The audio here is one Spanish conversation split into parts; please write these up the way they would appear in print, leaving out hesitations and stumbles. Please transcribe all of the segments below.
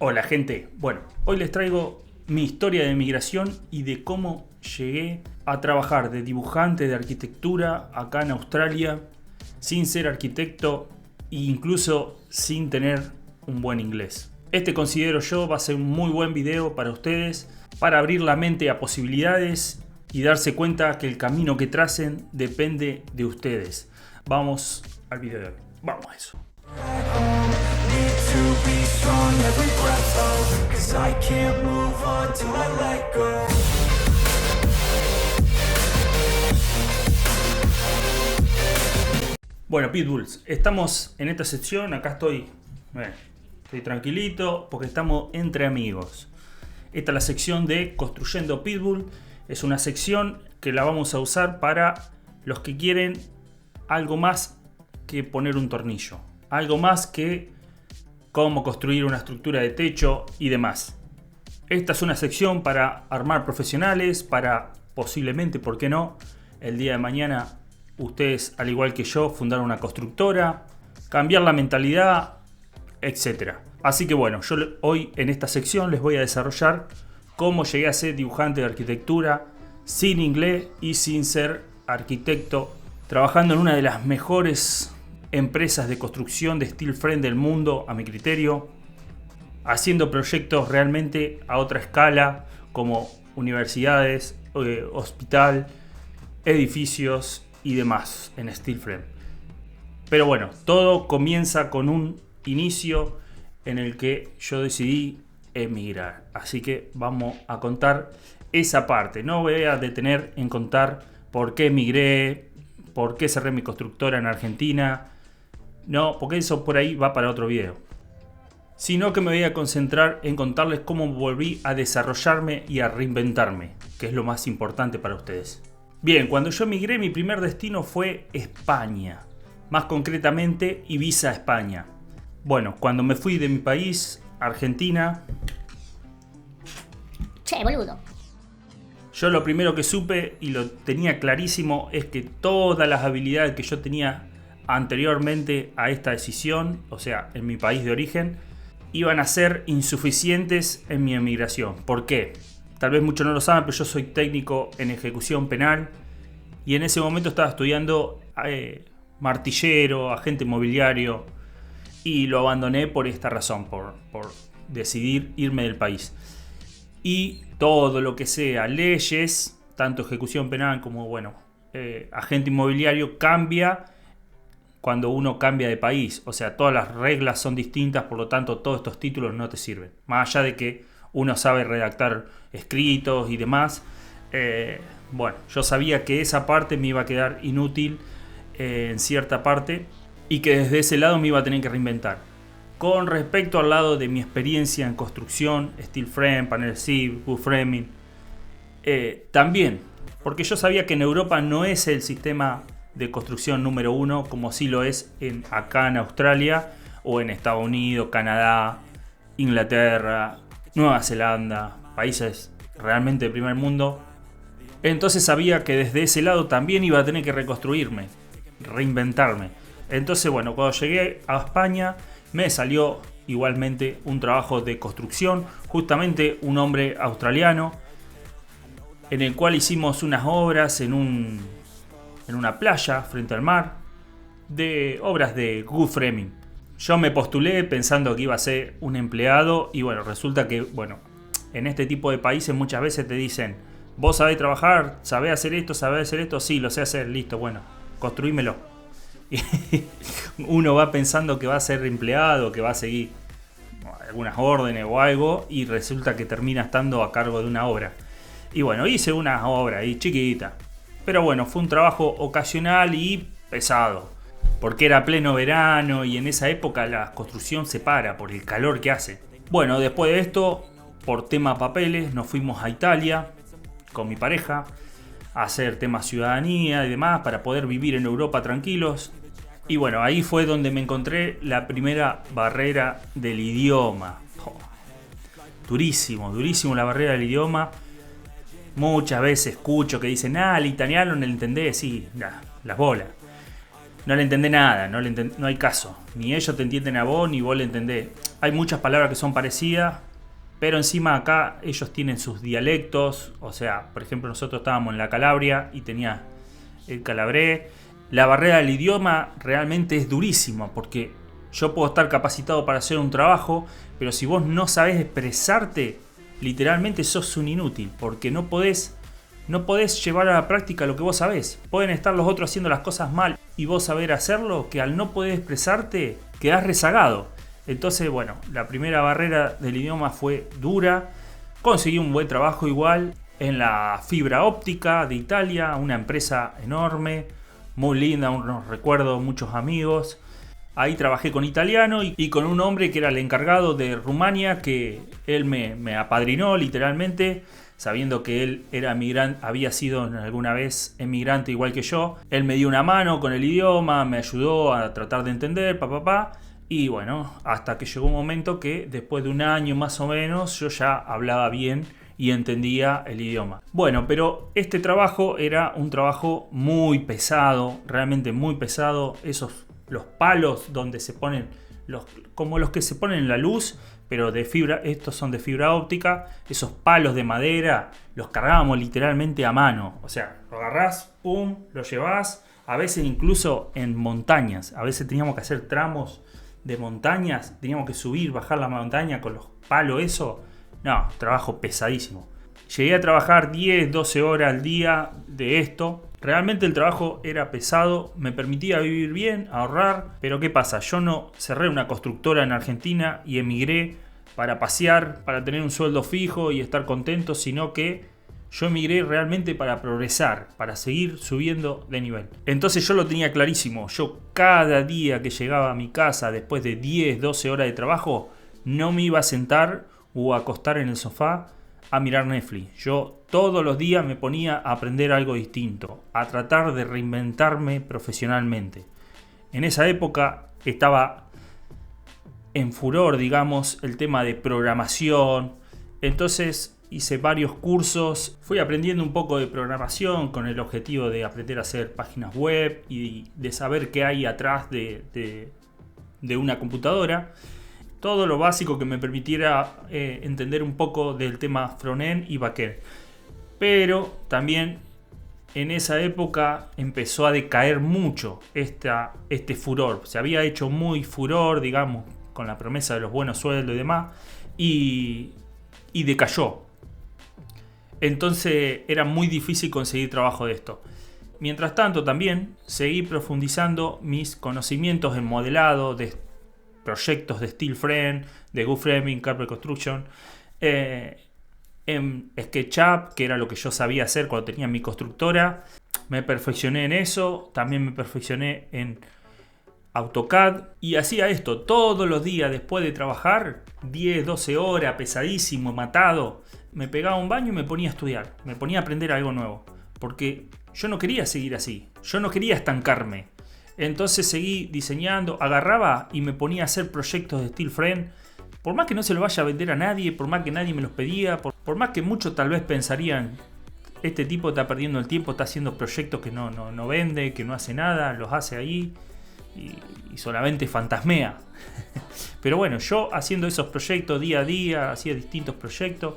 Hola gente, bueno, hoy les traigo mi historia de migración y de cómo llegué a trabajar de dibujante de arquitectura acá en Australia sin ser arquitecto e incluso sin tener un buen inglés. Este considero yo va a ser un muy buen video para ustedes, para abrir la mente a posibilidades y darse cuenta que el camino que tracen depende de ustedes. Vamos al video de hoy, vamos a eso. Bueno, Pitbulls, estamos en esta sección, acá estoy tranquilito porque estamos entre amigos. Esta es la sección de Construyendo Pitbull, es una sección que la vamos a usar para los que quieren algo más que poner un tornillo, algo más que cómo construir una estructura de techo y demás. Esta es una sección para armar profesionales, para posiblemente, ¿por qué no?, el día de mañana ustedes, al igual que yo, fundar una constructora, cambiar la mentalidad, etc. Así que bueno, yo hoy en esta sección les voy a desarrollar cómo llegué a ser dibujante de arquitectura sin inglés y sin ser arquitecto, trabajando en una de las mejores empresas de construcción de steel frame del mundo, a mi criterio, haciendo proyectos realmente a otra escala, como universidades, hospital, edificios y demás en steel frame. Pero bueno, todo comienza con un inicio en el que yo decidí emigrar. Así que vamos a contar esa parte. No voy a detener en contar por qué emigré, por qué cerré mi constructora en Argentina. No, porque eso por ahí va para otro video. Sino que me voy a concentrar en contarles cómo volví a desarrollarme y a reinventarme, que es lo más importante para ustedes. Bien, cuando yo emigré, mi primer destino fue España. Más concretamente, Ibiza, España. Bueno, cuando me fui de mi país, Argentina... Che, boludo. Yo lo primero que supe, y lo tenía clarísimo, es que todas las habilidades que yo tenía anteriormente a esta decisión, o sea, en mi país de origen, iban a ser insuficientes en mi emigración. ¿Por qué? Tal vez muchos no lo saben, pero yo soy técnico en ejecución penal y en ese momento estaba estudiando martillero, agente inmobiliario, y lo abandoné por esta razón, por decidir irme del país. Y todo lo que sea leyes, tanto ejecución penal como agente inmobiliario, cambia cuando uno cambia de país. O sea, todas las reglas son distintas, por lo tanto todos estos títulos no te sirven. Más allá de que uno sabe redactar escritos y demás, yo sabía que esa parte me iba a quedar inútil en cierta parte y que desde ese lado me iba a tener que reinventar. Con respecto al lado de mi experiencia en construcción, steel frame, panel civil, wood framing, también, porque yo sabía que en Europa no es el sistema de construcción número uno, como sí lo es acá en Australia o en Estados Unidos, Canadá, Inglaterra, Nueva Zelanda, países realmente de primer mundo. Entonces sabía que desde ese lado también iba a tener que reconstruirme, reinventarme. Entonces cuando llegué a España me salió igualmente un trabajo de construcción, justamente un hombre australiano, en el cual hicimos unas obras en una playa frente al mar, de obras de wood framing. Yo me postulé pensando que iba a ser un empleado y resulta que en este tipo de países muchas veces te dicen: vos sabés trabajar, sabés hacer esto, sí, lo sé hacer, listo, construímelo. Y uno va pensando que va a ser empleado, que va a seguir algunas órdenes o algo, y resulta que termina estando a cargo de una obra. Y hice una obra ahí chiquita. Pero fue un trabajo ocasional y pesado, porque era pleno verano y en esa época la construcción se para por el calor que hace. Después de esto, por tema papeles, nos fuimos a Italia con mi pareja a hacer temas ciudadanía y demás para poder vivir en Europa tranquilos. Y ahí fue donde me encontré la primera barrera del idioma. Durísimo la barrera del idioma. Muchas veces escucho que dicen: el italiano no le entendés. Sí, las bolas. No le entendés nada, no hay caso. Ni ellos te entienden a vos, ni vos le entendés. Hay muchas palabras que son parecidas, pero encima acá ellos tienen sus dialectos. O sea, por ejemplo, nosotros estábamos en la Calabria y tenía el calabrés. La barrera del idioma realmente es durísima, porque yo puedo estar capacitado para hacer un trabajo, pero si vos no sabés expresarte, literalmente sos un inútil, porque no podés llevar a la práctica lo que vos sabés. Pueden estar los otros haciendo las cosas mal y vos saber hacerlo, que al no poder expresarte quedás rezagado. Entonces, bueno, la primera barrera del idioma fue dura. Conseguí un buen trabajo igual en la fibra óptica de Italia, una empresa enorme, muy linda, unos recuerdo, muchos amigos. Ahí trabajé con italiano y con un hombre que era el encargado de Rumania, que él me apadrinó literalmente, sabiendo que él era había sido alguna vez emigrante igual que yo. Él me dio una mano con el idioma, me ayudó a tratar de entender, y bueno, hasta que llegó un momento que después de un año más o menos yo ya hablaba bien y entendía el idioma. Bueno, pero este trabajo era un trabajo muy pesado, realmente muy pesado. Los palos donde se ponen, como los que se ponen en la luz, pero de fibra, estos son de fibra óptica. Esos palos de madera los cargábamos literalmente a mano. O sea, lo agarrás, pum, lo llevás, a veces incluso en montañas. A veces teníamos que hacer tramos de montañas, teníamos que subir, bajar la montaña con los palos, eso. No, trabajo pesadísimo. Llegué a trabajar 10, 12 horas al día de esto. Realmente el trabajo era pesado, me permitía vivir bien, ahorrar, pero ¿qué pasa? Yo no cerré una constructora en Argentina y emigré para pasear, para tener un sueldo fijo y estar contento, sino que yo emigré realmente para progresar, para seguir subiendo de nivel. Entonces yo lo tenía clarísimo. Yo cada día que llegaba a mi casa después de 10, 12 horas de trabajo, no me iba a sentar o a acostar en el sofá a mirar Netflix. Yo todos los días me ponía a aprender algo distinto, a tratar de reinventarme profesionalmente. En esa época estaba en furor, digamos, el tema de programación. Entonces hice varios cursos, fui aprendiendo un poco de programación con el objetivo de aprender a hacer páginas web y de saber qué hay atrás de una computadora. Todo lo básico que me permitiera entender un poco del tema front-end y back-end. Pero también en esa época empezó a decaer mucho este furor. Se había hecho muy furor, digamos, con la promesa de los buenos sueldos y demás, y decayó. Entonces era muy difícil conseguir trabajo de esto. Mientras tanto también seguí profundizando mis conocimientos en modelado, de proyectos de steel frame, de wood framing, carpet construction, en SketchUp, que era lo que yo sabía hacer cuando tenía mi constructora. Me perfeccioné en eso, también me perfeccioné en AutoCAD y hacía esto todos los días después de trabajar, 10, 12 horas, pesadísimo, matado. Me pegaba un baño y me ponía a estudiar, me ponía a aprender algo nuevo, porque yo no quería seguir así, yo no quería estancarme. Entonces seguí diseñando, agarraba y me ponía a hacer proyectos de steel frame. Por más que no se lo vaya a vender a nadie, por más que nadie me los pedía, por más que muchos tal vez pensarían, este tipo está perdiendo el tiempo, está haciendo proyectos que no vende, que no hace nada, los hace ahí y solamente fantasmea. Pero bueno, yo haciendo esos proyectos día a día, hacía distintos proyectos.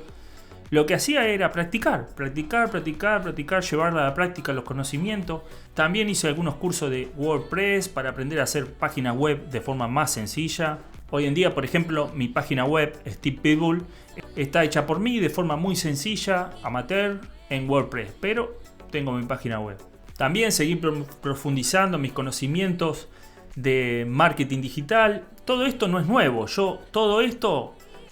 Lo que hacía era practicar, llevar a la práctica los conocimientos. También hice algunos cursos de WordPress para aprender a hacer páginas web de forma más sencilla. Hoy en día, por ejemplo, mi página web, Steve Pitbull, está hecha por mí de forma muy sencilla, amateur, en WordPress, pero tengo mi página web. También seguí profundizando mis conocimientos de marketing digital. Todo esto no es nuevo,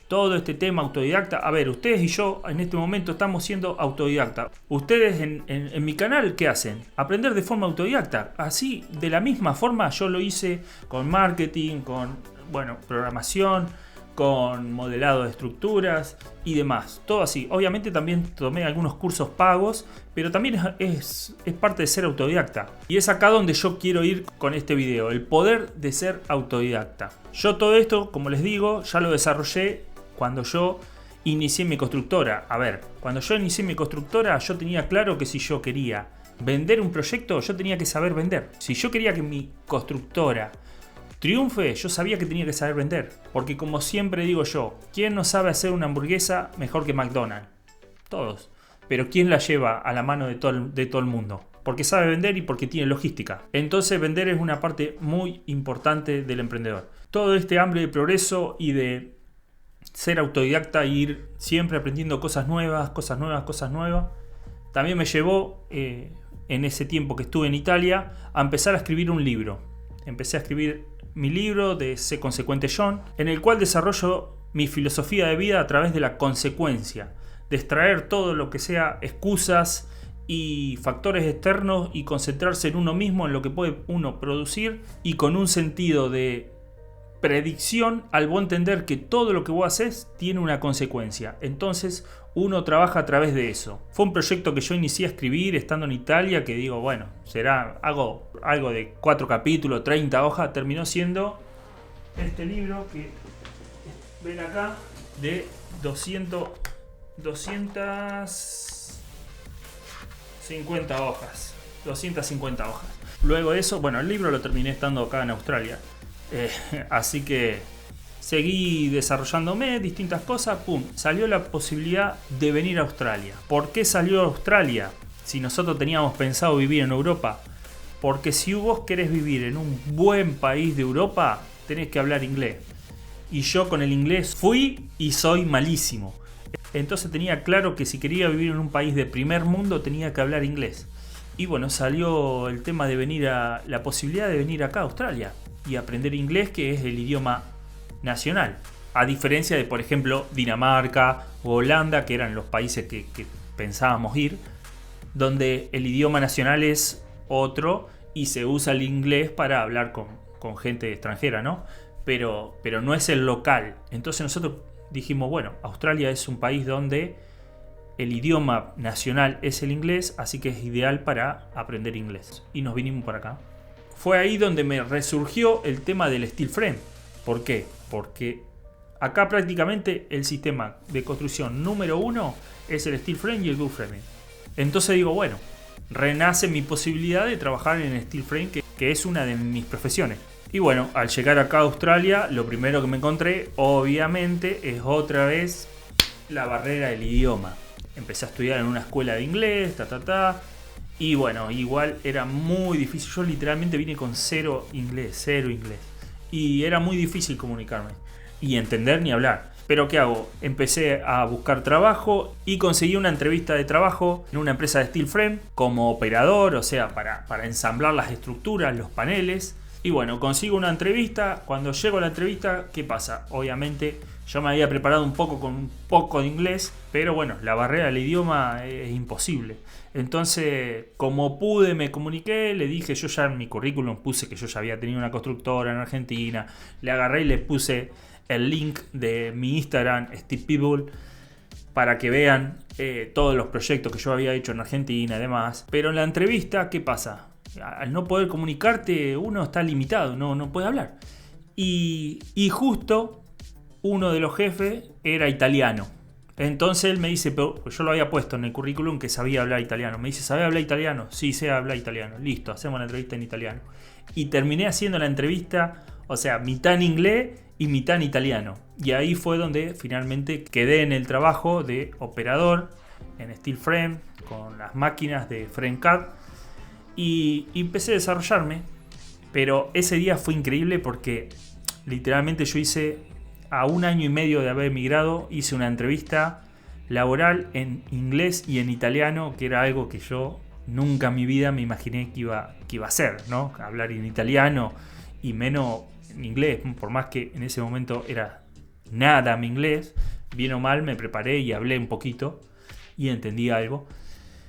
todo este tema autodidacta. A ver, ustedes y yo en este momento estamos siendo autodidactas. Ustedes en mi canal, ¿qué hacen? Aprender de forma autodidacta. Así, de la misma forma, yo lo hice con marketing, con programación, con modelado de estructuras y demás. Todo así. Obviamente también tomé algunos cursos pagos, pero también es parte de ser autodidacta. Y es acá donde yo quiero ir con este video. El poder de ser autodidacta. Yo todo esto, como les digo, ya lo desarrollé cuando yo inicié mi constructora. A ver, cuando yo inicié mi constructora, yo tenía claro que si yo quería vender un proyecto, yo tenía que saber vender. Si yo quería que mi constructora triunfe, yo sabía que tenía que saber vender. Porque como siempre digo yo, ¿quién no sabe hacer una hamburguesa mejor que McDonald's? Todos. Pero ¿quién la lleva a la mano de todo el mundo? Porque sabe vender y porque tiene logística. Entonces vender es una parte muy importante del emprendedor. Todo este hambre de progreso y de ser autodidacta e ir siempre aprendiendo cosas nuevas, también me llevó, en ese tiempo que estuve en Italia, a empezar a escribir un libro. Empecé a escribir mi libro de Sé Consecuente John, en el cual desarrollo mi filosofía de vida a través de la consecuencia, de extraer todo lo que sea excusas y factores externos y concentrarse en uno mismo, en lo que puede uno producir, y con un sentido de predicción al vos entender que todo lo que vos haces tiene una consecuencia. Entonces uno trabaja a través de eso. Fue un proyecto que yo inicié a escribir estando en Italia, que digo, bueno, hago algo de 4 capítulos, 30 hojas. Terminó siendo este libro que ven acá, de 250 hojas. 250 hojas. Luego de eso, bueno, el libro lo terminé estando acá en Australia. Así que seguí desarrollándome distintas cosas. Pum, salió la posibilidad de venir a Australia. ¿Por qué salió a Australia? Si nosotros teníamos pensado vivir en Europa. Porque si vos querés vivir en un buen país de Europa, tenés que hablar inglés. Y yo con el inglés fui y soy malísimo. Entonces tenía claro que si quería vivir en un país de primer mundo tenía que hablar inglés. Y bueno, salió el tema de la posibilidad de venir acá a Australia y aprender inglés, que es el idioma nacional. A diferencia de, por ejemplo, Dinamarca o Holanda, que eran los países que pensábamos ir, donde el idioma nacional es otro y se usa el inglés para hablar con gente extranjera, ¿no? Pero no es el local. Entonces nosotros dijimos, bueno, Australia es un país donde el idioma nacional es el inglés, así que es ideal para aprender inglés. Y nos vinimos por acá. Fue ahí donde me resurgió el tema del steel frame. ¿Por qué? Porque acá prácticamente el sistema de construcción número 1 es el steel frame y el groove framing. Entonces digo, bueno, renace mi posibilidad de trabajar en steel frame, que es una de mis profesiones. Y bueno, al llegar acá a Australia, lo primero que me encontré, obviamente, es otra vez la barrera del idioma. Empecé a estudiar en una escuela de inglés, y bueno, igual era muy difícil. Yo literalmente vine con cero inglés. Y era muy difícil comunicarme y entender ni hablar. Pero ¿qué hago? Empecé a buscar trabajo y conseguí una entrevista de trabajo en una empresa de steel frame como operador, o sea, para ensamblar las estructuras, los paneles. Y bueno, consigo una entrevista. Cuando llego a la entrevista, ¿qué pasa? Obviamente yo me había preparado un poco con un poco de inglés, pero bueno, la barrera del idioma es imposible. Entonces, como pude, me comuniqué, le dije, yo ya en mi currículum puse que yo ya había tenido una constructora en Argentina, le agarré y le puse el link de mi Instagram, Steve People, para que vean todos los proyectos que yo había hecho en Argentina y demás. Pero en la entrevista, ¿qué pasa? Al no poder comunicarte, uno está limitado, no puede hablar. Y justo uno de los jefes era italiano. Entonces él me dice, pero yo lo había puesto en el currículum que sabía hablar italiano. Me dice, ¿sabe hablar italiano? Sí, sé hablar italiano. Listo, hacemos la entrevista en italiano. Y terminé haciendo la entrevista, o sea, mitad en inglés y mitad en italiano. Y ahí fue donde finalmente quedé en el trabajo de operador en steel frame, con las máquinas de FrameCAD. Y empecé a desarrollarme. Pero ese día fue increíble porque literalmente yo hice, a 1 año y medio de haber emigrado, hice una entrevista laboral en inglés y en italiano, que era algo que yo nunca en mi vida me imaginé que iba a hacer, ¿no? Hablar en italiano y menos en inglés, por más que en ese momento era nada mi inglés, bien o mal me preparé y hablé un poquito y entendí algo.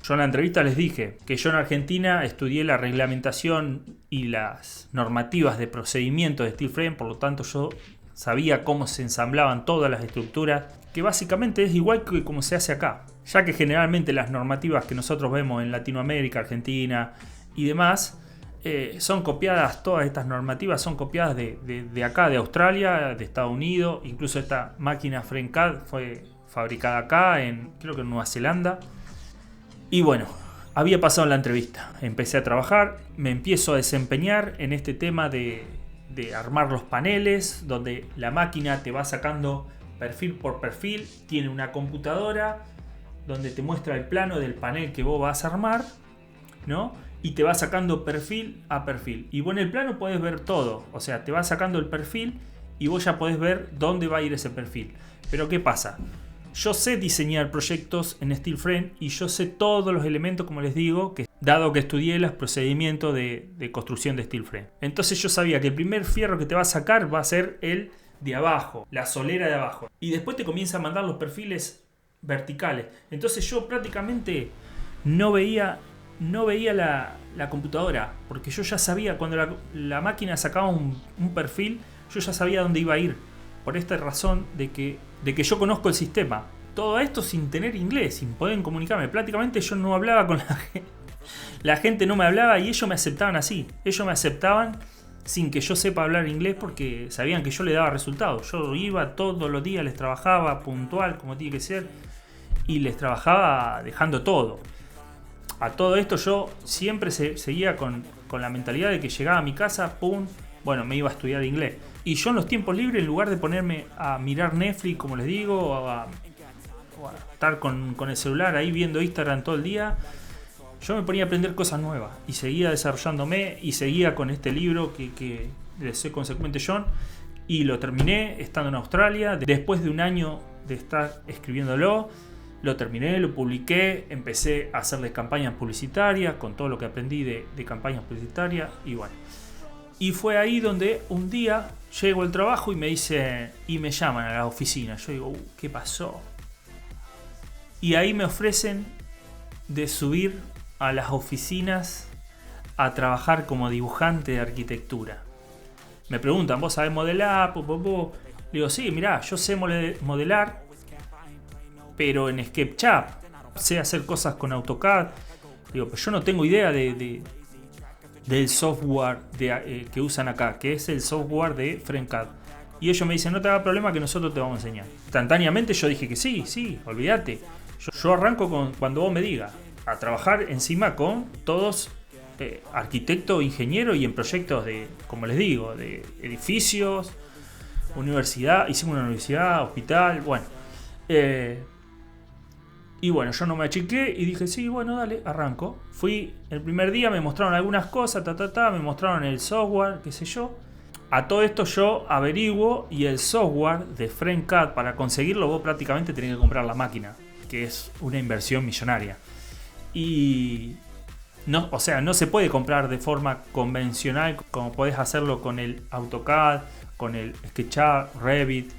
Yo en la entrevista les dije que yo en Argentina estudié la reglamentación y las normativas de procedimiento de steel frame, por lo tanto yo sabía cómo se ensamblaban todas las estructuras, que básicamente es igual que como se hace acá, ya que generalmente las normativas que nosotros vemos en Latinoamérica, Argentina y demás, son copiadas, todas estas normativas son copiadas de acá, de Australia, de Estados Unidos. Incluso esta máquina FrameCAD fue fabricada acá, creo que en Nueva Zelanda. Y bueno, había pasado la entrevista, empecé a trabajar, me empiezo a desempeñar en este tema de de armar los paneles, donde la máquina te va sacando perfil por perfil, tiene una computadora donde te muestra el plano del panel que vos vas a armar, ¿no? Y te va sacando perfil a perfil. Y vos en el plano podés ver todo, o sea, te va sacando el perfil y vos ya podés ver dónde va a ir ese perfil. Pero ¿qué pasa? Yo sé diseñar proyectos en steel frame y yo sé todos los elementos, como les digo, dado que estudié los procedimientos de construcción de steel frame. Entonces yo sabía que el primer fierro que te va a sacar va a ser el de abajo, la solera de abajo. Y después te comienza a mandar los perfiles verticales. Entonces yo prácticamente no veía la computadora, porque yo ya sabía, cuando la máquina sacaba un perfil, yo ya sabía dónde iba a ir. Por esta razón de que yo conozco el sistema. Todo esto sin tener inglés, sin poder comunicarme. Prácticamente yo no hablaba con la gente. La gente no me hablaba y ellos me aceptaban así. Ellos me aceptaban sin que yo sepa hablar inglés porque sabían que yo le daba resultados. Yo iba todos los días, les trabajaba puntual como tiene que ser y les trabajaba dejando todo. A todo esto yo siempre seguía con la mentalidad de que llegaba a mi casa, pum, bueno, me iba a estudiar inglés. Y yo en los tiempos libres, en lugar de ponerme a mirar Netflix, como les digo, o a estar con el celular ahí viendo Instagram todo el día, yo me ponía a aprender cosas nuevas y seguía desarrollándome y seguía con este libro que de Sé Consecuente John, y lo terminé estando en Australia. Después de un año de estar escribiéndolo, lo terminé, lo publiqué, empecé a hacerle campañas publicitarias con todo lo que aprendí de campañas publicitarias y bueno. Y fue ahí donde un día llego al trabajo y me llaman a la oficina. Yo digo, ¿qué pasó? Y ahí me ofrecen de subir a las oficinas a trabajar como dibujante de arquitectura. Me preguntan, ¿vos sabés modelar? Le digo, sí, mirá, yo sé modelar, pero en SketchUp. Sé hacer cosas con AutoCAD. Digo, pero yo no tengo idea del software que usan acá, que es el software de FrameCAD. Y ellos me dicen, no te hagas problema que nosotros te vamos a enseñar. Instantáneamente yo dije que sí, olvídate. Yo arranco cuando vos me digas, a trabajar encima con todos arquitectos, ingenieros y en proyectos de, como les digo, de edificios, universidad, hicimos una universidad, hospital, bueno. Y bueno, yo no me achiqué y dije, sí, bueno, dale, arranco. Fui el primer día, me mostraron algunas cosas, me mostraron el software, qué sé yo. A todo esto yo averiguo y el software de FrameCAD, para conseguirlo vos prácticamente tenés que comprar la máquina, que es una inversión millonaria. Y no, o sea, no se puede comprar de forma convencional como podés hacerlo con el AutoCAD, con el SketchUp, Revit.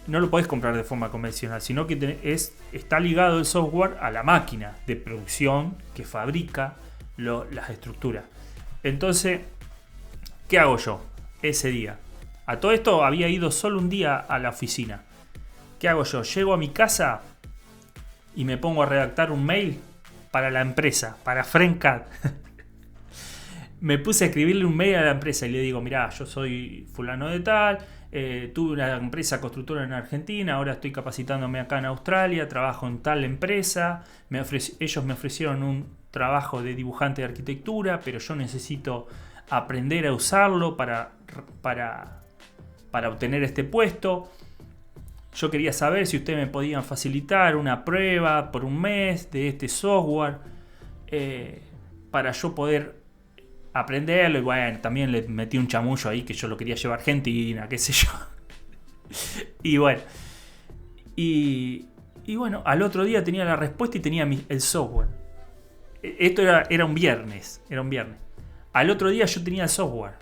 No lo podés comprar de forma convencional, sino que está ligado el software a la máquina de producción que fabrica las estructuras. Entonces, ¿qué hago yo ese día? A todo esto había ido solo un día a la oficina. ¿Qué hago yo? Llego a mi casa y me pongo a redactar un mail para la empresa, para FrameCAD. Me puse a escribirle un mail a la empresa y le digo, mirá, yo soy fulano de tal, tuve una empresa constructora en Argentina, ahora estoy capacitándome acá en Australia, trabajo en tal empresa, ellos me ofrecieron un trabajo de dibujante de arquitectura, pero yo necesito aprender a usarlo para obtener este puesto. Yo quería saber si ustedes me podían facilitar una prueba por un mes de este software para yo poder aprenderlo. Y bueno, también le metí un chamullo ahí que yo lo quería llevar a Argentina, qué sé yo. Y bueno, y bueno, al otro día tenía la respuesta y tenía el software. Esto era un viernes. Al otro día yo tenía el software.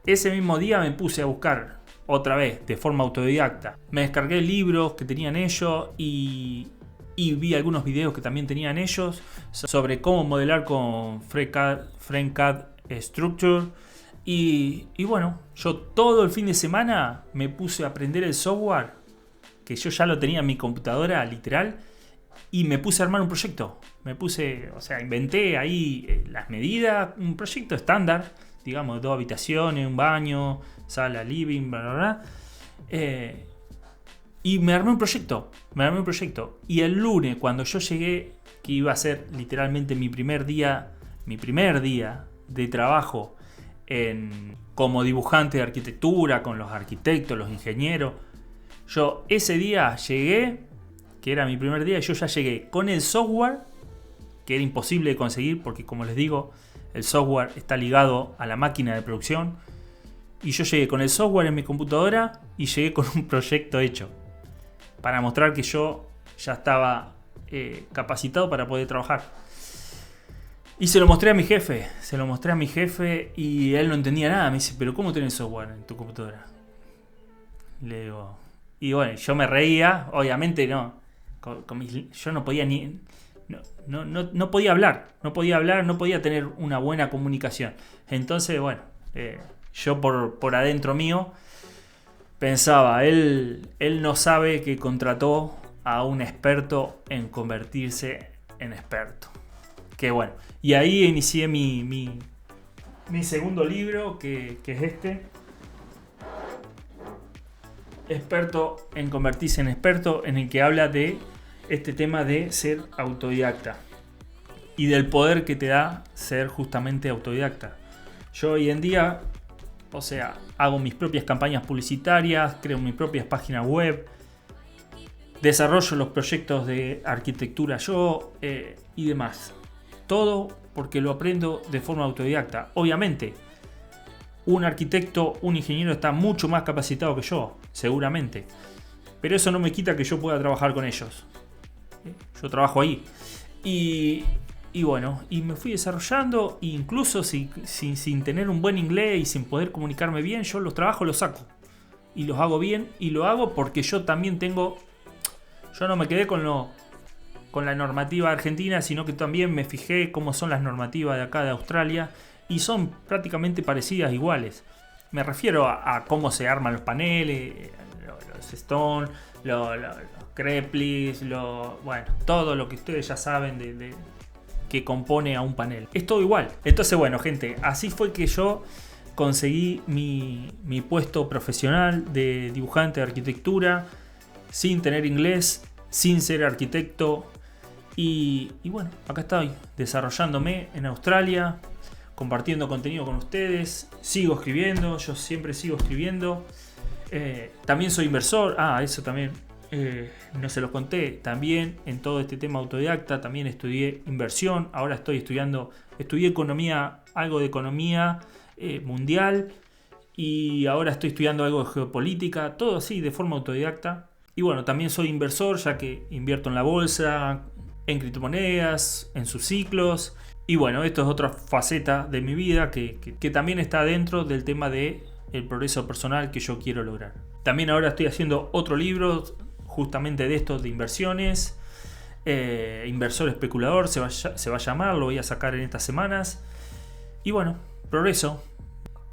Ese mismo día me puse a buscar otra vez, de forma autodidacta. Me descargué libros que tenían ellos y vi algunos videos que también tenían ellos sobre cómo modelar con FrameCAD Structure. Y bueno, yo todo el fin de semana me puse a aprender el software, que yo ya lo tenía en mi computadora, literal, y me puse a armar un proyecto. Inventé ahí las medidas, un proyecto estándar, digamos, 2 habitaciones, un baño, sala, living, bla, bla, bla. Y me armé un proyecto. Y el lunes, cuando yo llegué, que iba a ser literalmente mi primer día de trabajo como dibujante de arquitectura, con los arquitectos, los ingenieros. Yo ese día llegué, que era mi primer día, y yo ya llegué con el software, que era imposible de conseguir, porque como les digo, el software está ligado a la máquina de producción. Y yo llegué con el software en mi computadora y llegué con un proyecto hecho, para mostrar que yo ya estaba capacitado para poder trabajar. Y se lo mostré a mi jefe, y él no entendía nada. Me dice, pero ¿cómo tenés software en tu computadora? Le digo, y bueno, yo me reía, obviamente no. Yo no podía ni... No podía hablar, no podía tener una buena comunicación. Entonces, bueno, yo por adentro mío pensaba, él no sabe que contrató a un experto en convertirse en experto. Que bueno, y ahí inicié mi segundo libro, que es este. Experto en convertirse en experto, en el que habla de este tema de ser autodidacta y del poder que te da ser justamente autodidacta. Yo hoy en día, o sea, hago mis propias campañas publicitarias, creo mis propias páginas web, desarrollo los proyectos de arquitectura yo y demás. Todo porque lo aprendo de forma autodidacta. Obviamente, un arquitecto, un ingeniero está mucho más capacitado que yo, seguramente. Pero eso no me quita que yo pueda trabajar con ellos. Yo trabajo ahí. Y bueno, y me fui desarrollando, incluso sin tener un buen inglés y sin poder comunicarme bien, yo los trabajos los saco. Y los hago bien, y lo hago porque yo también tengo... Yo no me quedé con la normativa argentina, sino que también me fijé cómo son las normativas de acá de Australia, y son prácticamente parecidas, iguales. Me refiero a cómo se arman los paneles, los stone, los creplis, bueno, todo lo que ustedes ya saben de que compone a un panel. Es todo igual. Entonces, bueno, gente, así fue que yo conseguí mi puesto profesional de dibujante de arquitectura, sin tener inglés, sin ser arquitecto. Y bueno, acá estoy, desarrollándome en Australia, compartiendo contenido con ustedes. Sigo escribiendo, yo siempre sigo escribiendo. También soy inversor. Eso también no se lo conté. También en todo este tema autodidacta, también estudié inversión. Ahora estudié economía, algo de economía mundial. Y ahora estoy estudiando algo de geopolítica. Todo así, de forma autodidacta. Y bueno, también soy inversor, ya que invierto en la bolsa, en criptomonedas, en sus ciclos. Y bueno, esto es otra faceta de mi vida que también está dentro del tema de el progreso personal que yo quiero lograr. También ahora estoy haciendo otro libro justamente de esto, de inversiones. Inversor especulador se va a llamar, lo voy a sacar en estas semanas. Y bueno, progreso.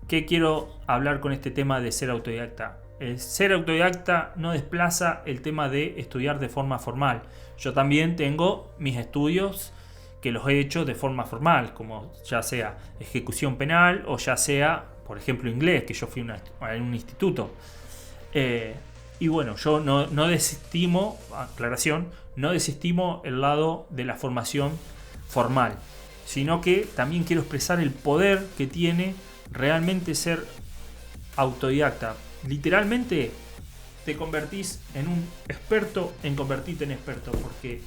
¿Qué quiero hablar con este tema de ser autodidacta? El ser autodidacta no desplaza el tema de estudiar de forma formal. Yo también tengo mis estudios que los he hecho de forma formal, como ya sea ejecución penal o ya sea, por ejemplo, inglés, que yo fui en un instituto. Y bueno, yo no desestimo, aclaración, no desestimo el lado de la formación formal, sino que también quiero expresar el poder que tiene realmente ser autodidacta. Literalmente te convertís en un experto en convertirte en experto, porque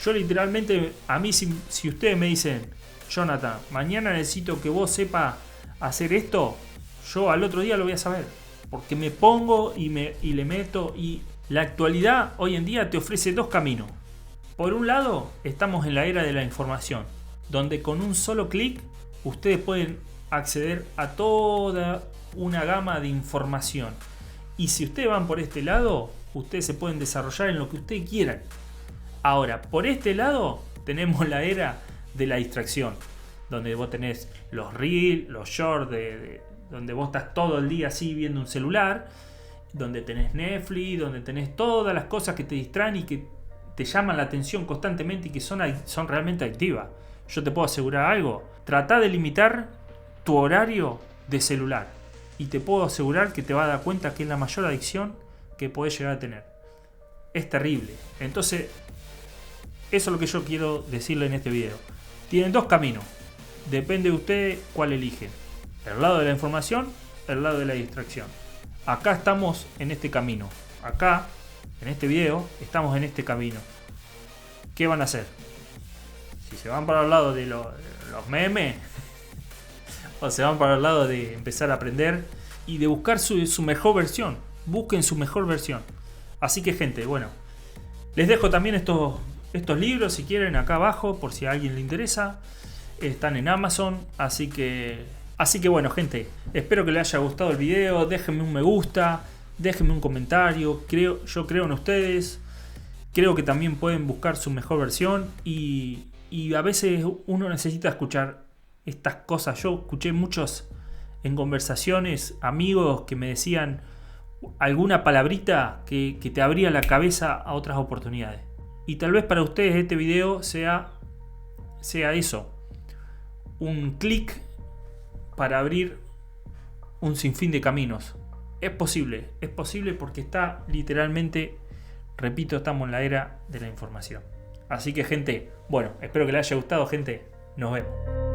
yo literalmente, a mí si ustedes me dicen, Jonathan, mañana necesito que vos sepas hacer esto, yo al otro día lo voy a saber, porque me pongo y le meto. Y la actualidad hoy en día te ofrece dos caminos. Por un lado, estamos en la era de la información, donde con un solo clic ustedes pueden acceder a toda una gama de información. Y si ustedes van por este lado, ustedes se pueden desarrollar en lo que ustedes quieran. Ahora, por este lado tenemos la era de la distracción, donde vos tenés los reels, los shorts, donde vos estás todo el día así viendo un celular, donde tenés Netflix, donde tenés todas las cosas que te distraen y que te llaman la atención constantemente y que son realmente adictivas. Yo te puedo asegurar algo: trata de limitar tu horario de celular y te puedo asegurar que te vas a dar cuenta que es la mayor adicción que podés llegar a tener. Es terrible. Entonces, eso es lo que yo quiero decirle en este video. Tienen dos caminos. Depende de ustedes cuál eligen. El lado de la información, el lado de la distracción. Acá estamos en este camino. Acá, en este video, estamos en este camino. ¿Qué van a hacer? Si se van para el lado de los memes, o se van para el lado de empezar a aprender y de buscar su mejor versión. Busquen su mejor versión. Así que, gente, bueno, les dejo también estos libros si quieren acá abajo, por si a alguien le interesa. Están en Amazon, así que bueno, gente, espero que les haya gustado el video. Déjenme un me gusta, déjenme un comentario. Yo creo en ustedes. Creo que también pueden buscar su mejor versión y a veces uno necesita escuchar estas cosas. Yo escuché muchos en conversaciones amigos que me decían alguna palabrita que te abría la cabeza a otras oportunidades. Y tal vez para ustedes este video sea eso, un clic para abrir un sinfín de caminos. Es posible porque está literalmente, repito, estamos en la era de la información. Así que, gente, bueno, espero que les haya gustado, gente. Nos vemos.